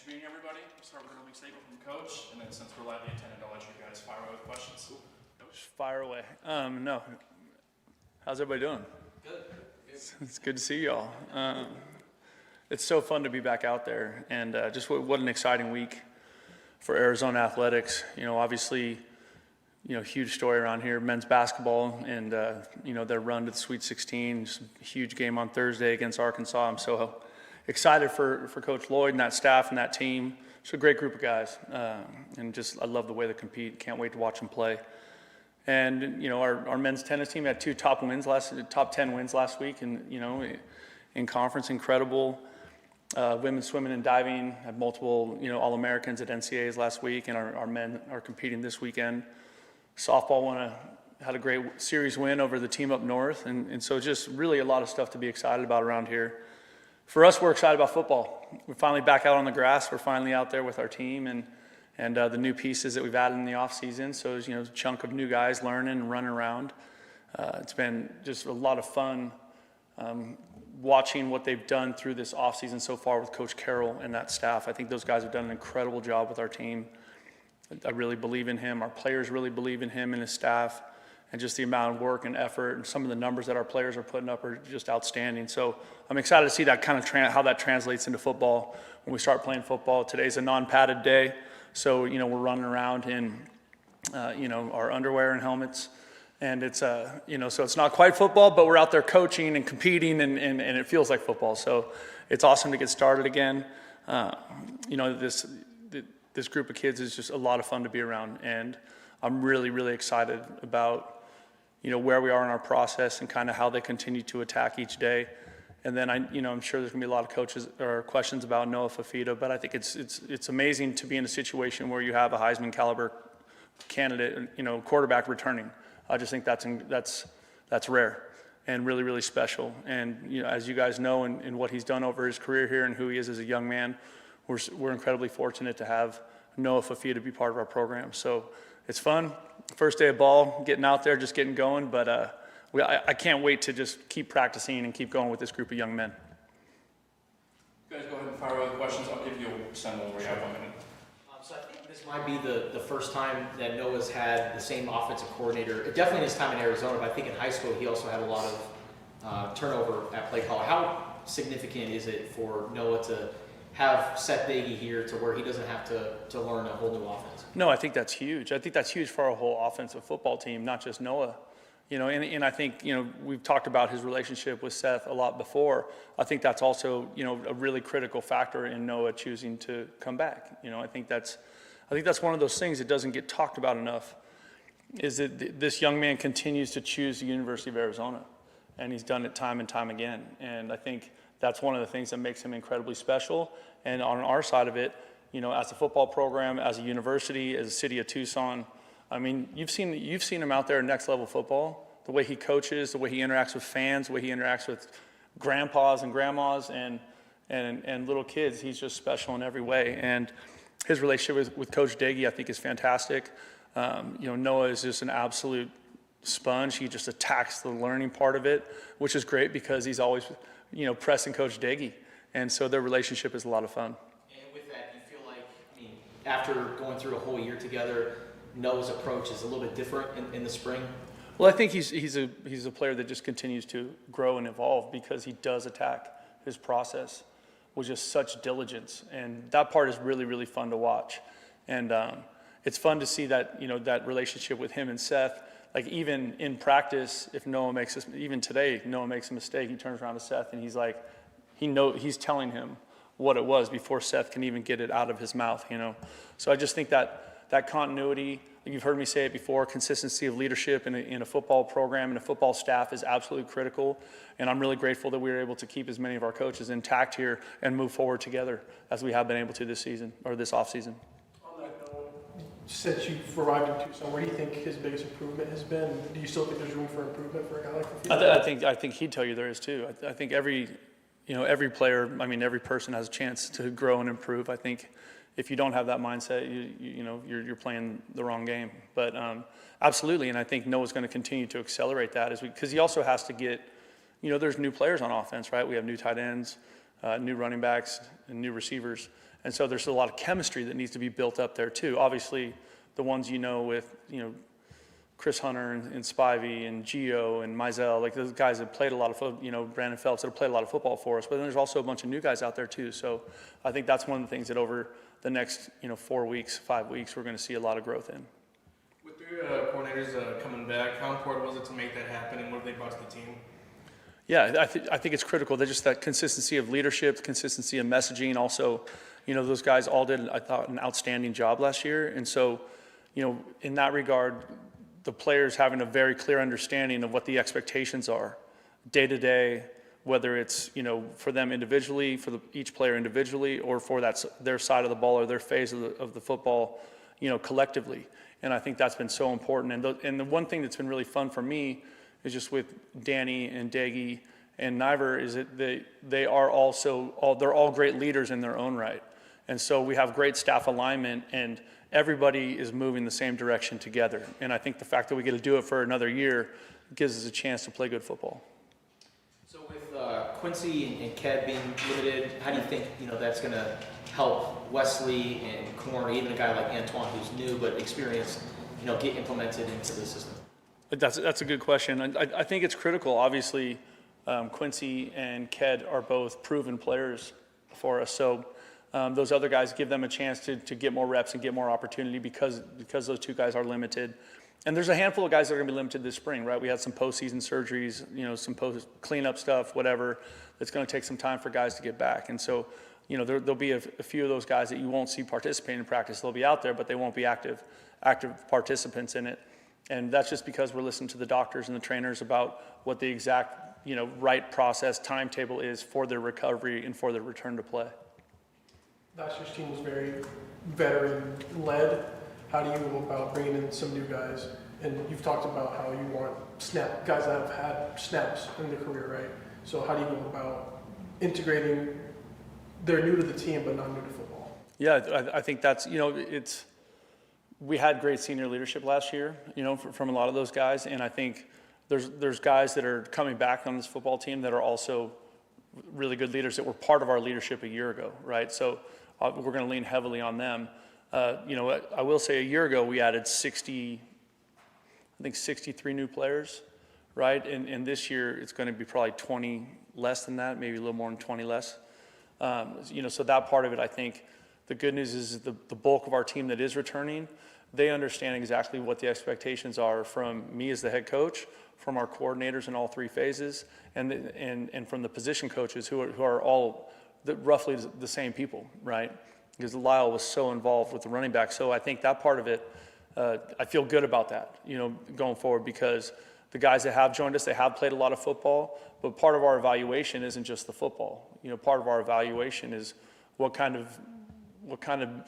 interviewing everybody. We'll start with a week statement from Coach, and then since we're lightly attended, I'll let you guys fire away with questions. Coach? Fire away. No. How's everybody doing? Good. It's good to see y'all. It's so fun to be back out there, and just what an exciting week for Arizona athletics. Obviously, huge story around here, men's basketball, and their run to the Sweet 16. Huge game on Thursday against Arkansas. I'm so excited for Coach Lloyd and that staff and that team. It's a great group of guys, and I love the way they compete. Can't wait to watch them play. And our men's tennis team had two top 10 wins last week, and in conference, incredible. Women's swimming and diving had multiple All-Americans at NCAAs last week, and our men are competing this weekend. Softball had a great series win over the team up north, and so just really a lot of stuff to be excited about around here. For us, we're excited about football. We're finally back out on the grass. We're finally out there with our team and the new pieces that we've added in the off season. So a chunk of new guys learning and running around. It's been just a lot of fun watching what they've done through this off season so far with Coach Carroll and that staff. I think those guys have done an incredible job with our team. I really believe in him. Our players really believe in him and his staff, and just the amount of work and effort and some of the numbers that our players are putting up are just outstanding. So I'm excited to see that kind of how that translates into football when we start playing football. Today's a non-padded day, so we're running around in our underwear and helmets, and it's so it's not quite football, but we're out there coaching and competing, and it feels like football. So it's awesome to get started again. This group of kids is just a lot of fun to be around, and I'm really, really excited about where we are in our process and kind of how they continue to attack each day. And then I'm sure there's gonna be a lot of coaches or questions about Noah Fifita, but I think it's amazing to be in a situation where you have a Heisman caliber candidate, quarterback returning. I just think that's rare and really, really special. And as you guys know, and what he's done over his career here and who he is as a young man, we're incredibly fortunate to have Noah Fifita be part of our program. So it's fun. First day of ball, getting out there, just getting going. But I can't wait to just keep practicing and keep going with this group of young men. You guys go ahead and fire away with questions. I'll give you a symbol where you have 1 minute. So I think this might be the first time that Noah's had the same offensive coordinator, definitely in his time in Arizona, but I think in high school he also had a lot of turnover at play caller. How significant is it for Noah to have Seth Dagey here to where he doesn't have to learn a whole new offense? No, I think that's huge. I think that's huge for our whole offensive football team, not just Noah. And I think, we've talked about his relationship with Seth a lot before. I think that's also, a really critical factor in Noah choosing to come back. I think that's one of those things that doesn't get talked about enough, is that this young man continues to choose the University of Arizona, and he's done it time and time again. And I think that's one of the things that makes him incredibly special. And on our side of it, as a football program, as a university, as a city of Tucson, I mean, you've seen him out there in next level football, the way he coaches, the way he interacts with fans, the way he interacts with grandpas and grandmas and little kids. He's just special in every way. And his relationship with Coach Dagey, I think, is fantastic. Noah is just an absolute sponge. He just attacks the learning part of it, which is great because he's always pressing Coach Dagey. And so their relationship is a lot of fun. And with that, you feel like, after going through a whole year together, Noah's approach is a little bit different in the spring? Well, I think he's a player that just continues to grow and evolve because he does attack his process with just such diligence. And that part is really, really fun to watch. And it's fun to see that, that relationship with him and Seth. Like, even in practice, if even today, Noah makes a mistake, he turns around to Seth and he's like, he's telling him what it was before Seth can even get it out of his mouth, So I just think that continuity, you've heard me say it before, consistency of leadership in a football program and a football staff is absolutely critical. And I'm really grateful that we were able to keep as many of our coaches intact here and move forward together as we have been able to this season, or this off season. On that note, since you've arrived in Tucson, where do you think his biggest improvement has been? Do you still think there's room for improvement for a guy like Fifita? I think he'd tell you there is too. I think every player, every person has a chance to grow and improve. I think if you don't have that mindset, you're playing the wrong game. But absolutely, and I think Noah's going to continue to accelerate that because he also has to get, there's new players on offense, right? We have new tight ends, new running backs, and new receivers. And so there's a lot of chemistry that needs to be built up there too. Obviously, the ones with, Chris Hunter and Spivey and Gio and Mizell, like those guys that played a lot of football, Brandon Phelps that have played a lot of football for us. But then there's also a bunch of new guys out there too. So I think that's one of the things that over the next, 4 weeks, 5 weeks, we're going to see a lot of growth in. With three coordinators coming back, how important was it to make that happen, and what have they brought to the team? Yeah, I think it's critical. That just that consistency of leadership, consistency of messaging. Also, those guys all did, I thought, an outstanding job last year. And so, in that regard, the players having a very clear understanding of what the expectations are day to day, whether it's, for them individually, for each player individually, or for their side of the ball or their phase of the football, collectively. And I think that's been so important. And the one thing that's been really fun for me is just with Danny and Daggy and Niver is that they're all great leaders in their own right. And so we have great staff alignment, and everybody is moving the same direction together. And I think the fact that we get to do it for another year gives us a chance to play good football. So with Quincy and Ked being limited, how do you think that's going to help Wesley and Corn, or even a guy like Antoine who's new but experienced, get implemented into the system? That's a good question. I think it's critical. Obviously, Quincy and Ked are both proven players for us. So those other guys give them a chance to get more reps and get more opportunity because those two guys are limited. And there's a handful of guys that are going to be limited this spring, right? We had some postseason surgeries, some post cleanup stuff, whatever. That's going to take some time for guys to get back. And so, there'll be a few of those guys that you won't see participating in practice. They'll be out there, but they won't be active participants in it. And that's just because we're listening to the doctors and the trainers about what the exact, right process timetable is for their recovery and for their return to play. Last year's team was very veteran-led. How do you go about bringing in some new guys? And you've talked about how you want guys that have had snaps in their career, right? So how do you go about integrating? They're new to the team, but not new to football. Yeah, I think that's, we had great senior leadership last year, from a lot of those guys. And I think there's guys that are coming back on this football team that are also really good leaders that were part of our leadership a year ago, right? So we're going to lean heavily on them. I will say a year ago we added 63 new players, right? And this year it's going to be probably 20 less than that, maybe a little more than 20 less. So that part of it, I think the good news is the bulk of our team that is returning, they understand exactly what the expectations are from me as the head coach, from our coordinators in all three phases, and from the position coaches who are all roughly the same people, right? Because Lyle was so involved with the running back. So I think that part of it, I feel good about that, going forward, because the guys that have joined us, they have played a lot of football, but part of our evaluation isn't just the football. Part of our evaluation is what kind of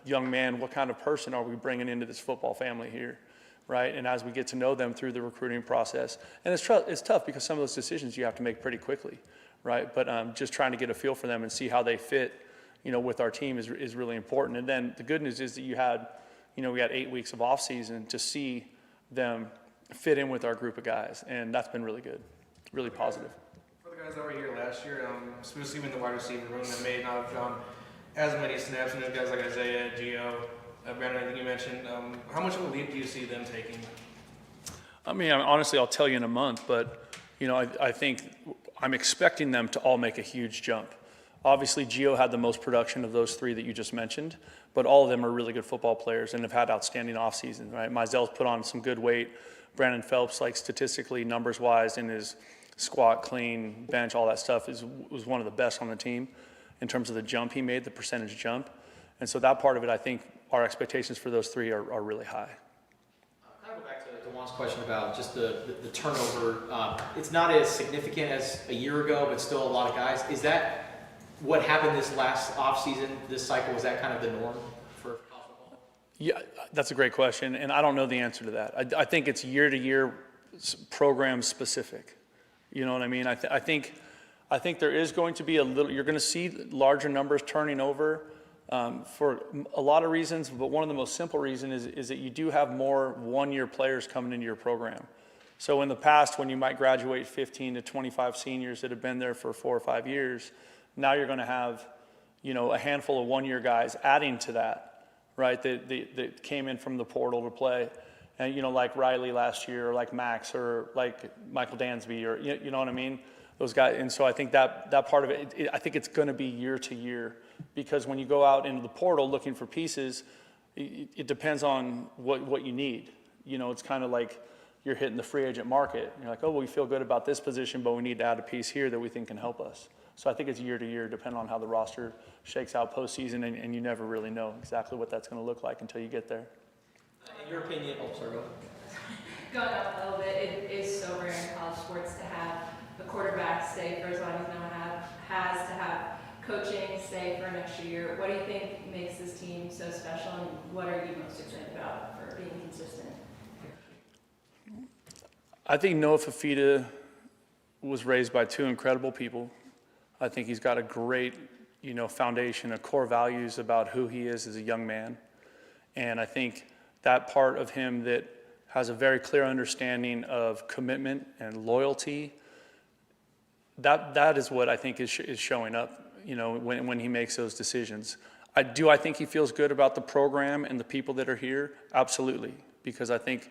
young man, what kind of person are we bringing into this football family here, right? And as we get to know them through the recruiting process, and it's tough because some of those decisions you have to make pretty quickly, right? But just trying to get a feel for them and see how they fit, with our team is really important. And then the good news is that we had 8 weeks of off season to see them fit in with our group of guys, and that's been really good, really positive. For the guys that were here last year, specifically in the wide receiver room that may not have drawn as many snaps, and there's guys like Isaiah, Gio, Brennan, I think you mentioned, how much of a leap do you see them taking? I mean, honestly, I'll tell you in a month, but, I think I'm expecting them to all make a huge jump. Obviously, Gio had the most production of those three that you just mentioned, but all of them are really good football players and have had outstanding off seasons, right? Mizell's put on some good weight. Brandon Phelps, like statistically, numbers-wise, in his squat, clean, bench, all that stuff, was one of the best on the team in terms of the jump he made, the percentage jump. And so that part of it, I think our expectations for those three are really high. Kind of go back to Juan's question about just the turnover. It's not as significant as a year ago, but still a lot of guys. Is that what happened this last offseason, this cycle? Was that kind of the norm for college football? Yeah, that's a great question, and I don't know the answer to that. I think it's year-to-year program specific. You know what I mean? I think there is going to be you're going to see larger numbers turning over for a lot of reasons, but one of the most simple reasons is that you do have more one-year players coming into your program. So in the past, when you might graduate 15 to 25 seniors that have been there for 4 or 5 years, now you're going to have, a handful of one-year guys adding to that, right, that came in from the portal to play. And, like Riley last year, or like Max, or like Michael Dansby, or, you know what I mean? Those guys. And so I think that part of it, I think it's going to be year to year, because when you go out into the portal looking for pieces, it depends on what you need. It's kind of like you're hitting the free agent market. You're like, oh, well, we feel good about this position, but we need to add a piece here that we think can help us. So I think it's year to year, depending on how the roster shakes out postseason, and you never really know exactly what that's going to look like until you get there. In your opinion, oh, sorry, go ahead. Going up a little bit, it is so rare in college sports to have the quarterback stay for as long as Noah has, to have coaching stay for an extra year. What do you think makes this team so special, and what are you most excited about for being consistent? I think Noah Fifita was raised by two incredible people. I think he's got a great, foundation, a core values about who he is as a young man. And I think that part of him that has a very clear understanding of commitment and loyalty, that is what I think is showing up, when he makes those decisions. I think he feels good about the program and the people that are here? Absolutely, because I think,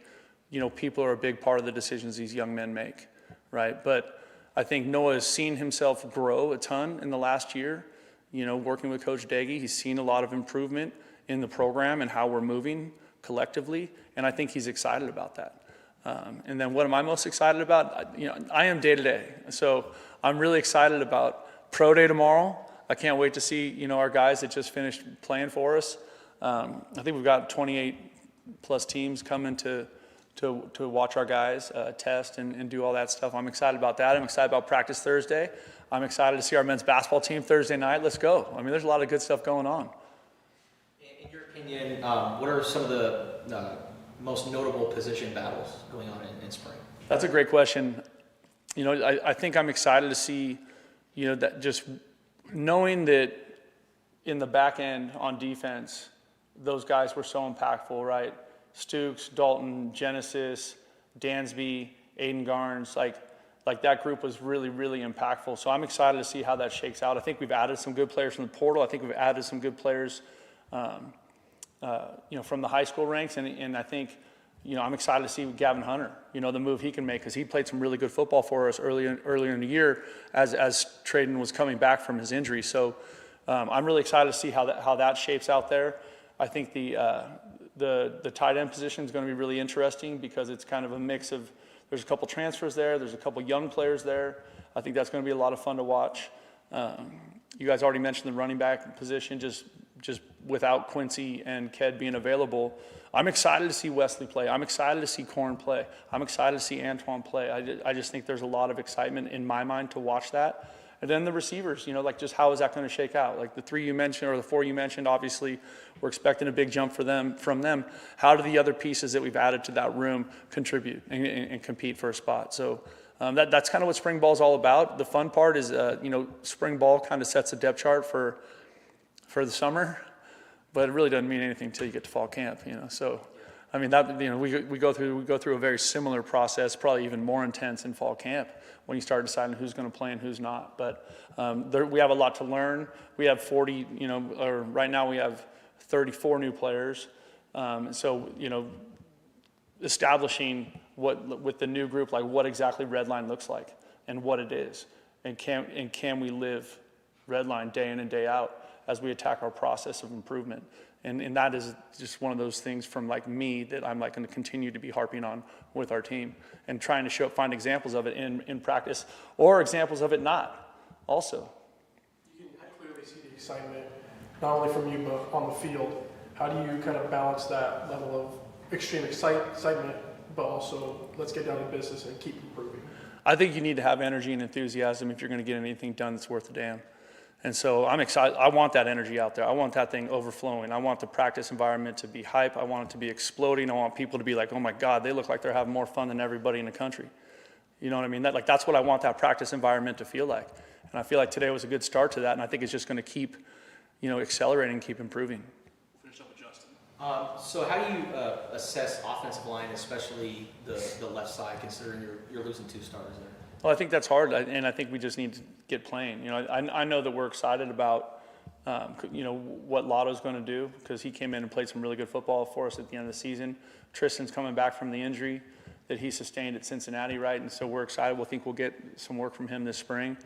people are a big part of the decisions these young men make, right? But I think Noah has seen himself grow a ton in the last year, working with Coach Daggy. He's seen a lot of improvement in the program and how we're moving collectively, and I think he's excited about that. And then what am I most excited about? I am day to day, so I'm really excited about Pro Day tomorrow. I can't wait to see, our guys that just finished playing for us. I think we've got 28 plus teams coming to watch our guys test and do all that stuff. I'm excited about that. I'm excited about practice Thursday. I'm excited to see our men's basketball team Thursday night. Let's go. I mean, there's a lot of good stuff going on. In your opinion, what are some of the most notable position battles going on in spring? That's a great question. I think I'm excited to see, that just knowing that in the back end on defense, those guys were so impactful, right? Stukes, Dalton, Genesis, Dansby, Aiden Garnes, like that group was really, really impactful. So I'm excited to see how that shakes out. I think we've added some good players from the portal. I think we've added some good players, from the high school ranks. And I think, I'm excited to see Gavin Hunter, the move he can make, because he played some really good football for us earlier in the year as Traden was coming back from his injury. So I'm really excited to see how that shapes out there. I think the tight end position is going to be really interesting, because it's kind of a mix of, there's a couple transfers there, there's a couple young players there. I think that's going to be a lot of fun to watch. You guys already mentioned the running back position, just without Quincy and Ked being available. I'm excited to see Wesley play. I'm excited to see Corn play. I'm excited to see Antoine play. I just think there's a lot of excitement in my mind to watch that. And then the receivers, just how is that going to shake out? Like the three you mentioned, or the four you mentioned, obviously we're expecting a big jump from them. How do the other pieces that we've added to that room contribute and compete for a spot? So that's kind of what spring ball is all about. The fun part is, spring ball kind of sets a depth chart for the summer, but it really doesn't mean anything until you get to fall camp, So, I mean, we go through a very similar process, probably even more intense in fall camp, when you start deciding who's going to play and who's not. But we have a lot to learn. We have 40, or right now we have 34 new players. So, establishing with the new group, like what exactly Redline looks like and what it is, and can we live Redline day in and day out as we attack our process of improvement. And that is just one of those things from me that I'm going to continue to be harping on with our team, and trying to find examples of it in practice, or examples of it not also. You can clearly see the excitement, not only from you, but on the field. How do you kind of balance that level of extreme excitement, but also let's get down to business and keep improving? I think you need to have energy and enthusiasm if you're going to get anything done that's worth a damn. And so I'm excited. I want that energy out there. I want that thing overflowing. I want the practice environment to be hype. I want it to be exploding. I want people to be like, oh my God, they look like they're having more fun than everybody in the country. You know what I mean? That's what I want that practice environment to feel like. And I feel like today was a good start to that. And I think it's just going to keep, accelerating and keep improving. Finish up with Justin. So how do you assess offensive line, especially the left side, considering you're losing two starters there? Well, I think that's hard, and I think we just need to get playing. I know that we're excited about what Lotto's going to do, because he came in and played some really good football for us at the end of the season. Tristan's coming back from the injury that he sustained at Cincinnati, right? And so we're excited. We'll think we'll get some work from him this spring.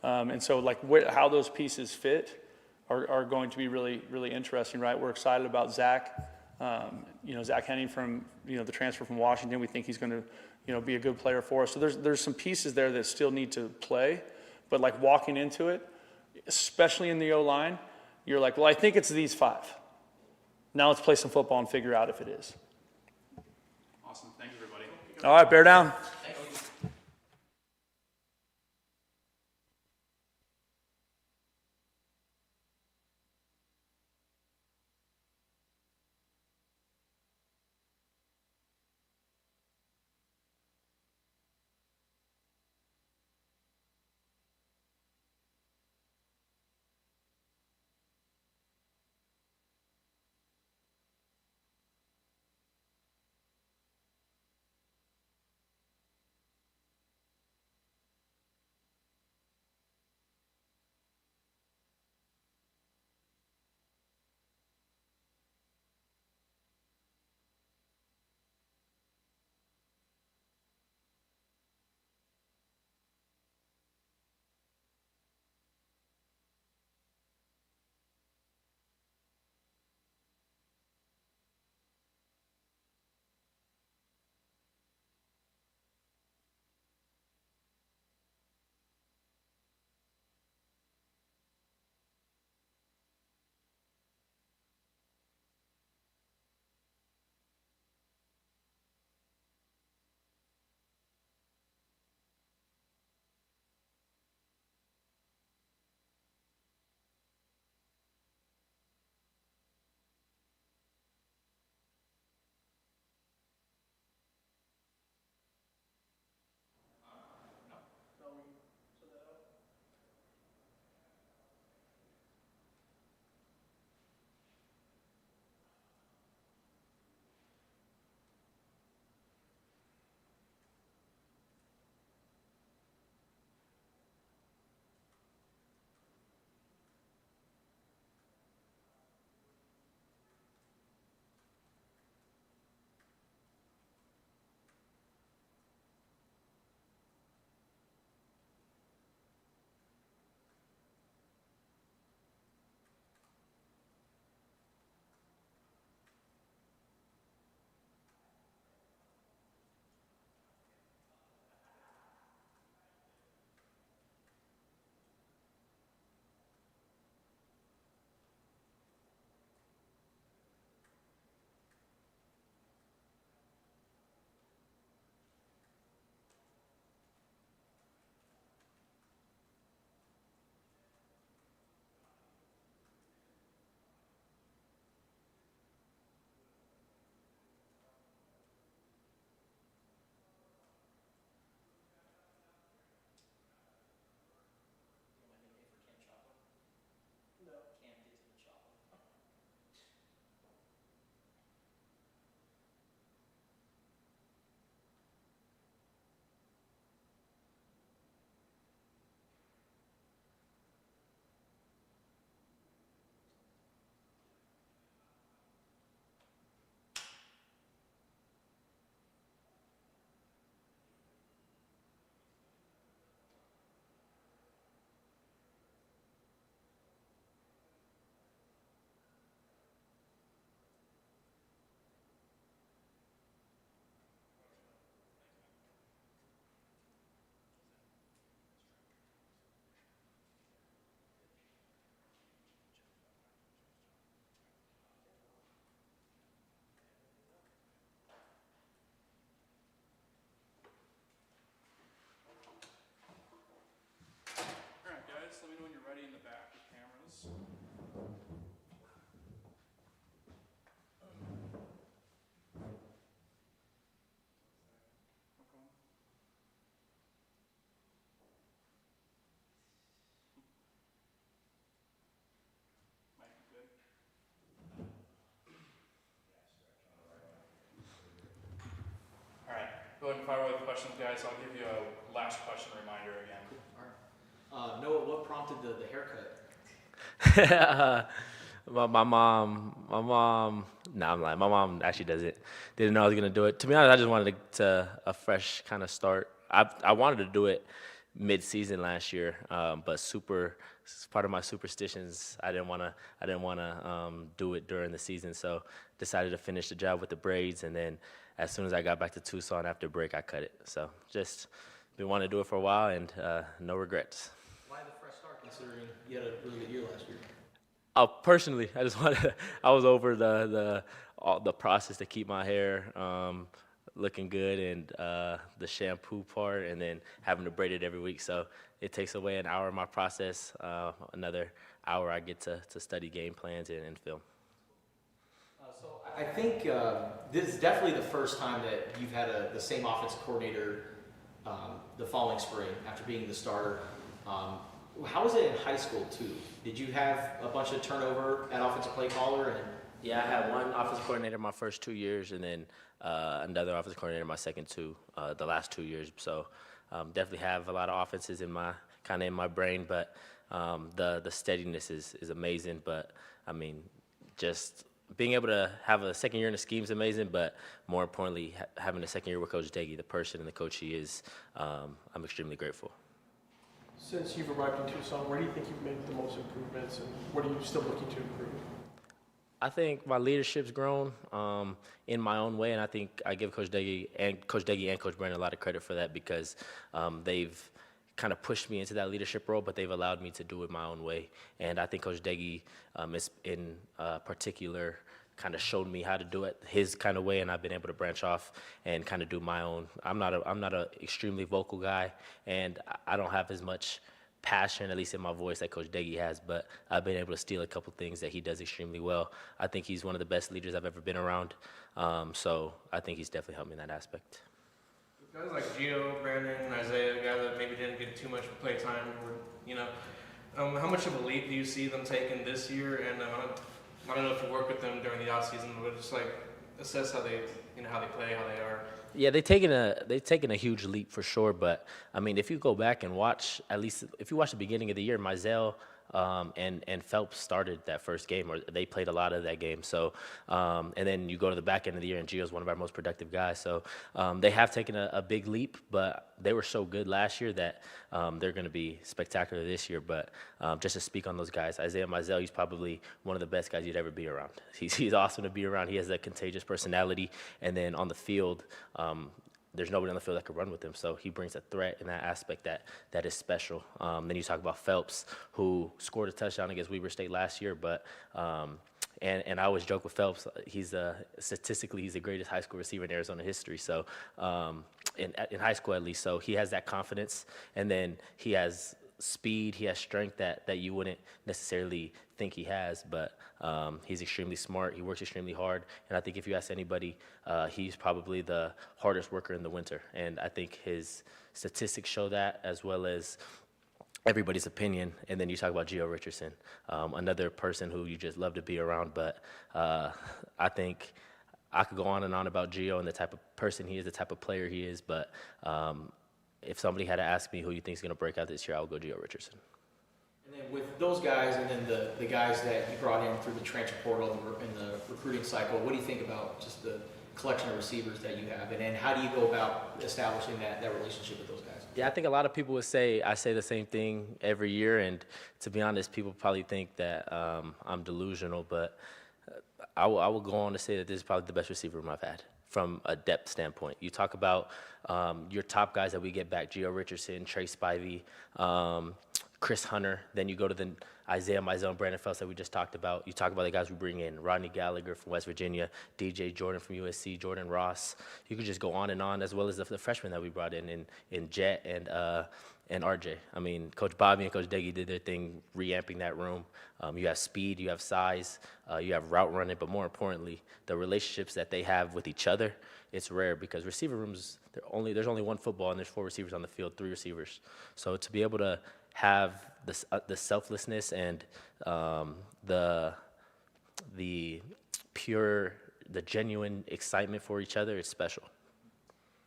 And so how those pieces fit are going to be really, really interesting, right? We're excited about Zach. Zach Henning from, the transfer from Washington. We think he's going to, be a good player for us. So there's some pieces there that still need to play. But like walking into it, especially in the O-line, you're like, well, I think it's these 5. Now let's play some football and figure out if it is. Awesome. Thank you, everybody. All right, bear down. All right, guys, let me know when you're ready in the back with cameras. Okay. Might be good. All right, go ahead and fire away with questions, guys. I'll give you a last question reminder again. Noah, what prompted the haircut? My mom, nah, I'm lying. My mom actually didn't know I was gonna do it. To be honest, I just wanted a fresh kind of start. I wanted to do it mid-season last year, but it's part of my superstitions. I didn't wanna do it during the season, so decided to finish the job with the braids, and then as soon as I got back to Tucson after break, I cut it. So just been wanting to do it for a while, and no regrets. Why the fresh start considering you had a really good year last year? Personally, I just wanted. I was over the process to keep my hair looking good and the shampoo part, and then having to braid it every week. So it takes away an hour of my process. Another hour I get to study game plans and film. So I think this is definitely the first time that you've had the same offensive coordinator the following spring after being the starter. How was it in high school too? Did you have a bunch of turnover at offensive play caller? And Yeah, I had one offensive coordinator my first 2 years, and then another offensive coordinator my the last 2 years. So definitely have a lot of offenses in my brain, but the steadiness is amazing. But I mean, just being able to have a second year in the scheme is amazing, but more importantly, having a second year with Coach Deggy, the person and the coach he is, I'm extremely grateful. Since you've arrived in Tucson, where do you think you've made the most improvements, and what are you still looking to improve? I think my leadership's grown in my own way, and I think I give Coach Deggy and Coach Brennan a lot of credit for that, because they've kind of pushed me into that leadership role, but they've allowed me to do it my own way. And I think Coach Deggy is in particular kind of showed me how to do it his kind of way, and I've been able to branch off and kind of do my own. I'm not a extremely vocal guy, and I don't have as much passion, at least in my voice, that Coach Deggy has, but I've been able to steal a couple things that he does extremely well. I think he's one of the best leaders I've ever been around, so I think he's definitely helped me in that aspect. Guys like Gio, Brandon, Isaiah, guys that maybe didn't get too much play time, how much of a leap do you see them taking this year? And I don't know if you work with them during the off season, but just like assess how they play, how they are. Yeah, they've taken a huge leap for sure. But I mean, if you go back and watch, at least if you watch the beginning of the year, Mizell and Phelps started that first game, or they played a lot of that game. So, and then you go to the back end of the year, and Gio's one of our most productive guys. So they have taken a big leap, but they were so good last year that they're going to be spectacular this year. But just to speak on those guys, Isaiah Mizell, he's probably one of the best guys you'd ever be around. He's awesome to be around. He has that contagious personality, and then on the field, there's nobody on the field that could run with him, so he brings a threat in that aspect that is special. Then you talk about Phelps, who scored a touchdown against Weber State last year, but and I always joke with Phelps, statistically he's the greatest high school receiver in Arizona history. So in high school at least, so he has that confidence, and then he has speed, he has strength that you wouldn't necessarily think he has, but he's extremely smart, he works extremely hard, and I think if you ask anybody, he's probably the hardest worker in the winter, and I think his statistics show that, as well as everybody's opinion. And then you talk about Gio Richardson, another person who you just love to be around, but I think I could go on and on about Gio and the type of person he is, the type of player he is, but if somebody had to ask me who you think is going to break out this year, I would go Gio Richardson. And then with those guys, and then the guys that you brought in through the transfer portal and the recruiting cycle, what do you think about just the collection of receivers that you have, and then how do you go about establishing that relationship with those guys? Yeah, I think a lot of people would say I say the same thing every year, and to be honest, people probably think that I'm delusional, but I will go on to say that this is probably the best receiver room I've had from a depth standpoint. You talk about your top guys that we get back, Gio Richardson, Trey Spivey, Chris Hunter. Then you go to the Isaiah Mizell and Brandon Phelps that we just talked about. You talk about the guys we bring in, Rodney Gallagher from West Virginia, DJ Jordan from USC, Jordan Ross. You could just go on, as well as the freshmen that we brought in Jet and RJ. I mean, Coach Bobby and Coach Deggy did their thing reamping that room. You have speed, you have size, you have route running, but more importantly, the relationships that they have with each other, it's rare, because receiver rooms, there's only one football and there's 4 receivers on the field, 3 receivers. So to be able to have the selflessness and the genuine excitement for each other, it's special.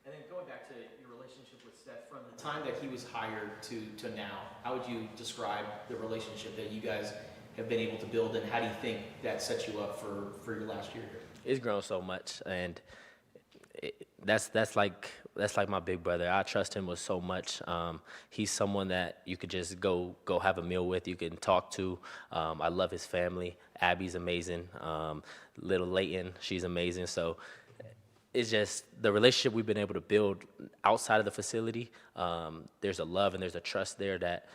And then going back to your relationship with Steph, from the time that he was hired to now, how would you describe the relationship that you guys have been able to build, and how do you think that sets you up for your last year here? It's grown so much, and that's like my big brother. I trust him with so much. He's someone that you could just go have a meal with. You can talk to. I love his family. Abby's amazing. Little Layton, she's amazing. So it's just the relationship we've been able to build outside of the facility. There's a love and there's a trust there that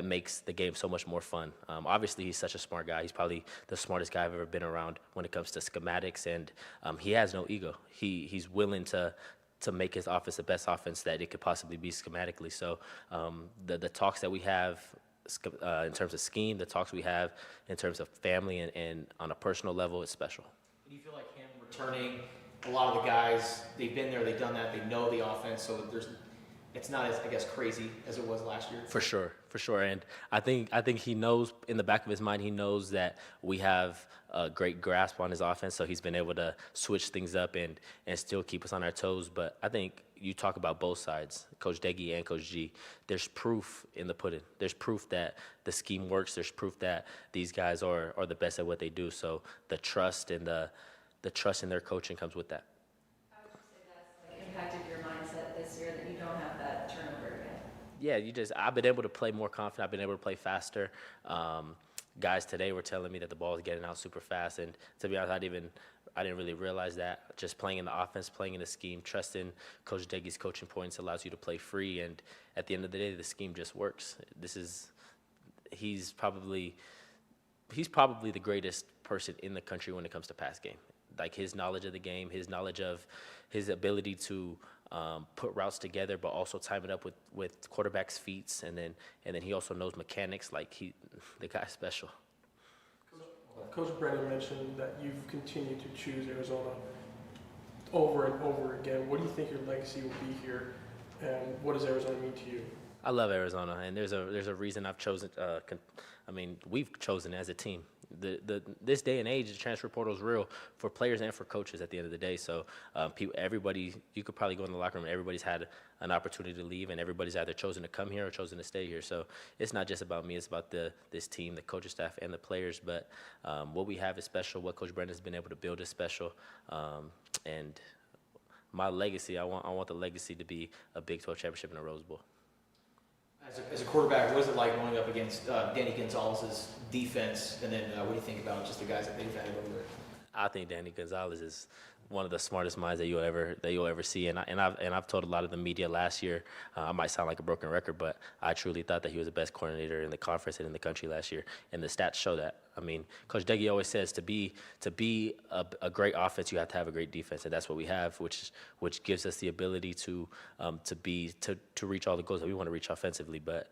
makes the game so much more fun. Obviously, he's such a smart guy. He's probably the smartest guy I've ever been around when it comes to schematics, and he has no ego. He's willing to make his offense the best offense that it could possibly be schematically. So the talks that we have in terms of scheme, the talks we have in terms of family and on a personal level, it's special. Do you feel like him returning, a lot of the guys, they've been there, they've done that, they know the offense, so it's not as, I guess, crazy as it was last year? For sure. And I think he knows in the back of his mind, he knows that we have a great grasp on his offense, so he's been able to switch things up and still keep us on our toes. But I think you talk about both sides, Coach Deggy and Coach G. There's proof in the pudding. There's proof that the scheme works. There's proof that these guys are the best at what they do. So the trust and the trust in their coaching comes with that. How would you say that's impacted your mindset this year that you don't have that turnover again? Yeah, I've been able to play more confident. I've been able to play faster. Guys today were telling me that the ball is getting out super fast, and to be honest, I didn't really realize that. Just playing in the offense, playing in the scheme, trusting Coach Deggy's coaching points allows you to play free, and at the end of the day, the scheme just works. He's probably the greatest person in the country when it comes to pass game. Like his knowledge of the game, his knowledge of his ability to put routes together, but also time it up with quarterbacks' feet, and then he also knows mechanics. Like the guy's special. Coach Brennan mentioned that you've continued to choose Arizona over and over again. What do you think your legacy will be here, and what does Arizona mean to you? I love Arizona, and there's a reason I've chosen. We've chosen as a team. This day and age, the transfer portal is real for players and for coaches at the end of the day. So everybody, you could probably go in the locker room, everybody's had an opportunity to leave, and everybody's either chosen to come here or chosen to stay here. So it's not just about me, it's about this team, the coaching staff, and the players. But what we have is special. What Coach Brent has been able to build is special. And my legacy, I want the legacy to be a Big 12 championship and a Rose Bowl. As a quarterback, what is it like going up against Danny Gonzalez's defense, and then what do you think about just the guys that they've had over there? I think Danny Gonzalez is one of the smartest minds that you'll ever see, and I've told a lot of the media last year. I might sound like a broken record, but I truly thought that he was the best coordinator in the conference and in the country last year, and the stats show that. I mean, Coach Deggy always says to be a great offense, you have to have a great defense, and that's what we have, which gives us the ability to reach all the goals that we want to reach offensively. But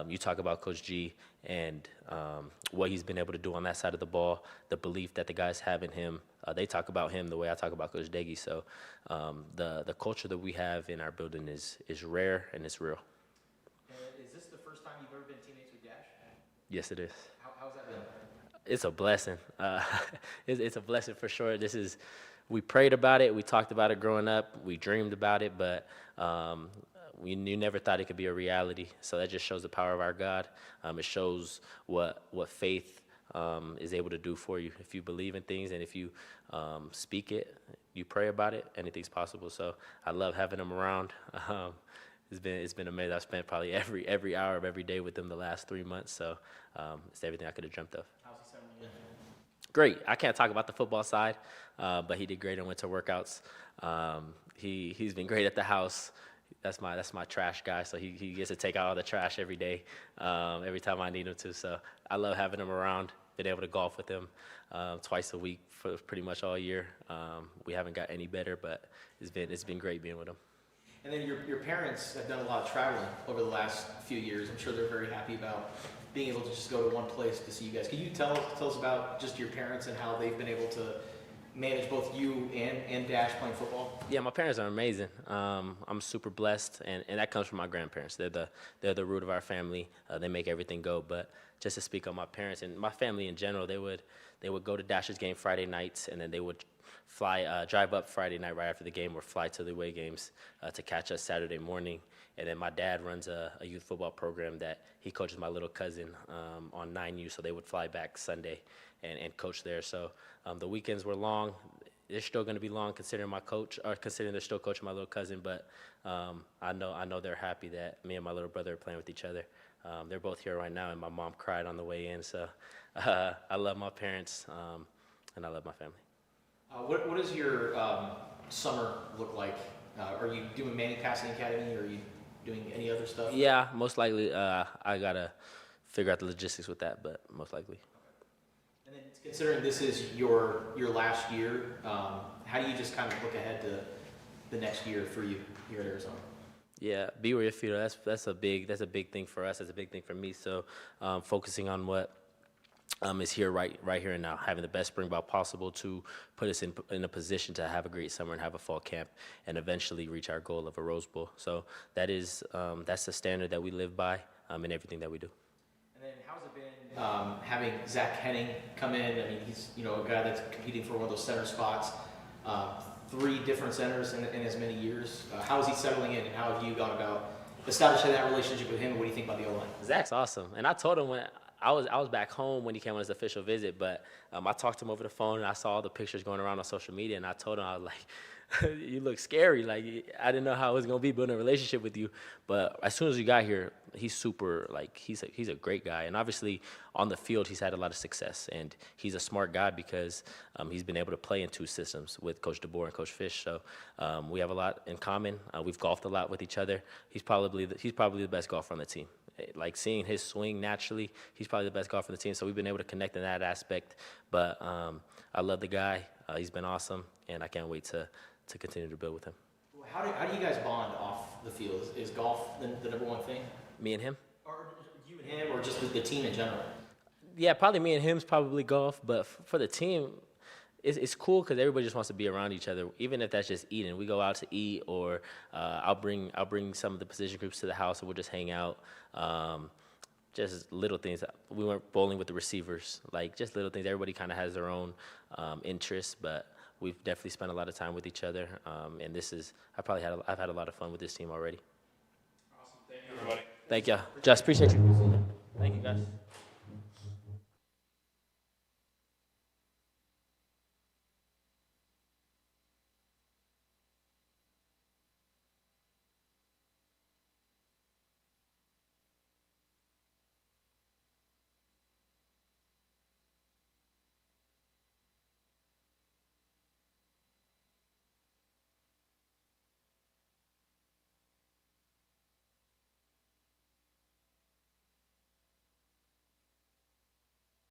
you talk about Coach G and what he's been able to do on that side of the ball, the belief that the guys have in him. They talk about him the way I talk about Coach Deggy. So the culture that we have in our building is rare and it's real. And is this the first time you've ever been teammates with Dash? Yes, it is. How's that been? It's a blessing. It's a blessing for sure. We prayed about it. We talked about it growing up. We dreamed about it, but you never thought it could be a reality. So that just shows the power of our God. It shows what faith is able to do for you. If you believe in things and if you speak it, you pray about it, anything's possible. So I love having them around. It's been amazing. I've spent probably every hour of every day with them the last 3 months. So it's everything I could have dreamt of. How's he settling in? Great. I can't talk about the football side, but he did great and went to workouts. He's been great at the house. That's my trash guy, so he gets to take out all the trash every day, every time I need him to. So I love having him around. Been able to golf with him twice a week for pretty much all year. We haven't got any better, but it's been great being with him. And then your parents have done a lot of traveling over the last few years. I'm sure they're very happy about being able to just go to one place to see you guys. Can you tell us about just your parents and how they've been able to manage both you and Dash playing football? Yeah, my parents are amazing. I'm super blessed, and that comes from my grandparents. They're the root of our family. They make everything go. But just to speak on my parents and my family in general, they would go to Dash's game Friday nights, and then they would drive up Friday night right after the game, or fly to the away games to catch us Saturday morning. And then my dad runs a youth football program that he coaches my little cousin on 9U, so they would fly back Sunday and coach there. So the weekends were long. They're still going to be long considering they're still coaching my little cousin, but I know they're happy that me and my little brother are playing with each other. They're both here right now, and my mom cried on the way in. So I love my parents, and I love my family. What does your summer look like? Are you doing Manning Passing Academy, or are you doing any other stuff? Yeah, most likely. I got to figure out the logistics with that, but most likely. And then considering this is your last year, how do you just kind of look ahead to the next year for you here at Arizona? Yeah, be where you feel. That's a big thing for us. That's a big thing for me. So focusing on what is here right here and now, having the best spring ball possible to put us in a position to have a great summer and have a fall camp and eventually reach our goal of a Rose Bowl. So that's the standard that we live by in everything that we do. And then how's it been having Zach Henning come in? I mean, he's a guy that's competing for one of those center spots. 3 different centers in as many years. How is he settling in, and how have you gone about establishing that relationship with him? And what do you think about the O-line? Zach's awesome, and I told him when I was back home when he came on his official visit, but I talked to him over the phone, and I saw all the pictures going around on social media, and I told him, I was like, you look scary. Like, I didn't know how it was going to be building a relationship with you. But as soon as you got here, he's super, like, he's a great guy. And obviously on the field, he's had a lot of success. And he's a smart guy because he's been able to play in 2 systems with Coach DeBoer and Coach Fish. So we have a lot in common. We've golfed a lot with each other. He's probably the best golfer on the team. Like, seeing his swing naturally, he's probably the best golfer on the team. So we've been able to connect in that aspect. But I love the guy. He's been awesome. And I can't wait to continue to build with him. How do you guys bond off the field? Is golf the number one thing? Me and him? Or you and him, or just the team in general? Yeah, probably me and him's probably golf. But for the team, it's cool because everybody just wants to be around each other, even if that's just eating. We go out to eat, or I'll bring some of the position groups to the house, and we'll just hang out. Just little things. We went bowling with the receivers, like just little things. Everybody kind of has their own interests, but we've definitely spent a lot of time with each other. And I've had a lot of fun with this team already. Awesome. Thank you, everybody. Thank you. Just appreciate you. Thank you, guys.